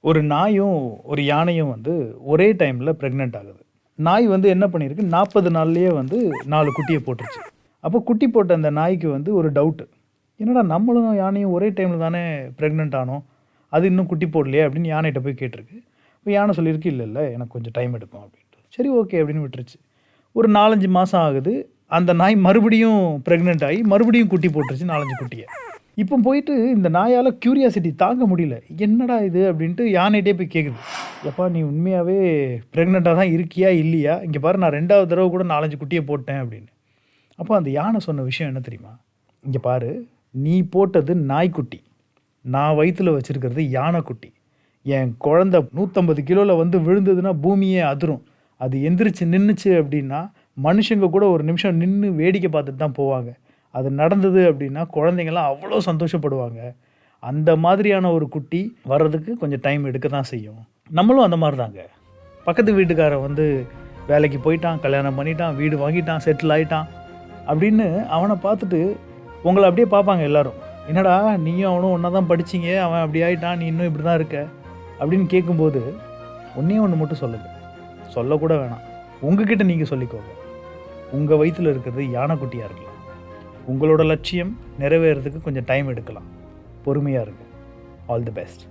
ஒரு நாயும், ஒரு யானையும் வந்து ஒரே டைம்ல பிரெக்னன்ட் ஆகுது. நாய் வந்து என்ன பண்ணியிருக்கு, 40 நாள்லயே வந்து 4 குட்டிய போட்டுருச்சு. அப்போ குட்டி போட்ட அந்த நாய்க்கு வந்து ஒரு டவுட்டு. என்னடா நம்மளும் யானையும் ஒரே டைம்ல தானே பிரெக்னன்ட் ஆனோம். அது இன்னும் குட்டி போடலையே அப்படின்னு யானைட்ட போய் கேட்டிருக்கு. அப்ப யானை சொல்லியிருக்கு, "இல்ல, இல்ல எனக்கு கொஞ்சம் டைம் எடுக்கும்" அப்படின்ட்டு. சரி ஓகே அப்படின்னு விட்டுருச்சு. ஒரு 4, 5 மாசம் ஆகுது. அந்த நாய் மறுபடியும் பிரெக்னன்ட் ஆகி மறுபடியும் குட்டி போட்டுருச்சு 4, 5 குட்டிய. இப்போ போயிட்டு இந்த நாயால கியூரியாசிட்டி தாங்க முடியல. என்னடா இது அப்படின்ட்டு யானைட்டயே போய் கேட்குது. "எப்பா நீ உண்மையாவே பிரெக்னன்ட்டா தான் இருக்கியா? இல்லையா? இங்க பாரு நான் 2வது தடவ கூட 4, 5 குட்டிய போட்டேன்" அப்படின்னு. அப்போ அந்த யானை சொன்ன விஷயம் என்ன தெரியுமா? "இங்க பாரு, நீ போட்டது நாய்க்குட்டி. நான் வயித்துல வச்சிருக்கிறது யானைக்குட்டி. என் குழந்தை 150 கிலோல வந்து விழுந்ததுன்னா பூமியே அதிரும். அது எந்திரிச்சு நின்னுச்சு அப்படின்னா, மனுஷங்க கூட ஒரு நிமிஷம் நின்னு வேடிக்கை பார்த்துட்டு தான் போவாங்க. அது நடந்தது அப்படின்னா, குழந்தைங்கலாம் அவ்வளோ சந்தோஷப்படுவாங்க. அந்த மாதிரியான ஒரு குட்டி வர்றதுக்கு கொஞ்சம் டைம் எடுக்க தான் செய்யும். நம்மளும் அந்த மாரி தாங்க. பக்கத்து வீட்டுக்காரன் வந்து வேலைக்கு போயிட்டான், கல்யாணம் பண்ணிட்டான், வீடு வாங்கிட்டான், செட்டில் ஆயிட்டான் அப்படின்னு அவன பார்த்துட்டு உங்கள அப்படியே பார்ப்பாங்க எல்லாரும். "என்னடா நீயும் அவனும் ஒண்ணா தான் படிச்சீங்க. அவன் அப்படி ஆயிட்டான். நீ இன்னும் இப்படி தான் இருக்க." அப்படின்னு கேட்கும்போது, ஒண்ணே ஒண்ணு மட்டும் சொல்லுங்க. சொல்லக்கூட வேணாம். உங்ககிட்ட நீங்க சொல்லிக்கோங்க. உங்க வயித்துல இருக்கிறது யானைக்குட்டியா இருக்கலாம். உங்களோட லட்சியம் நிறைவேறதுக்கு கொஞ்சம் டைம் எடுக்கலாம். பொறுமையா இருங்க. All the best.